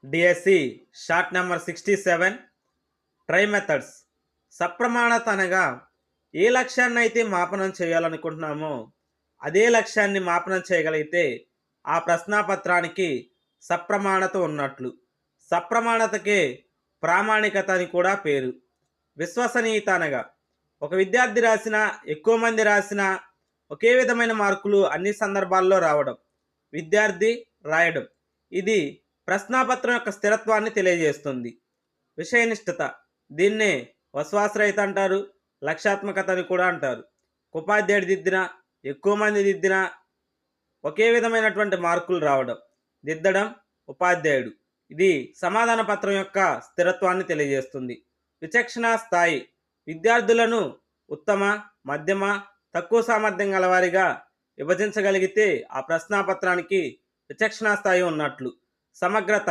DSC short number 67 try methods. సప్రమాణత అనగా ఏ లక్ష్యాన్ని అయితే మాపనం చేయాలనుకుంటున్నామో అదే లక్ష్యాన్ని మాపనం చేయగలిగితే ఆ ప్రశ్నాపత్రానికి సప్రమాణత ఉన్నట్లు. సప్రమాణతకే ప్రామాణికత అని కూడా పేరు. విశ్వసనీయత అనగా ఒక విద్యార్థి రాసిన, ఎక్కువ మంది రాసిన ఒకే విధమైన మార్కులు అన్ని సందర్భాల్లో రావడం, విద్యార్థి రాయడం, ఇది ప్రశ్నాపత్రం యొక్క స్థిరత్వాన్ని తెలియజేస్తుంది. విషయనిష్టత, దీన్నే వస్వాశ్రయత అంటారు, లక్ష్యాత్మకత అని కూడా అంటారు. ఉపాధ్యాయుడు దిద్దిన, ఎక్కువ మంది దిద్దిన ఒకే విధమైనటువంటి మార్కులు రావడం, దిద్దడం ఉపాధ్యాయుడు, ఇది సమాధాన పత్రం యొక్క స్థిరత్వాన్ని తెలియజేస్తుంది. విచక్షణ స్థాయి, విద్యార్థులను ఉత్తమ, మధ్యమ, తక్కువ సామర్థ్యం గలవారిగా విభజించగలిగితే ఆ ప్రశ్నాపత్రానికి విచక్షణ స్థాయి ఉన్నట్లు. సమగ్రత,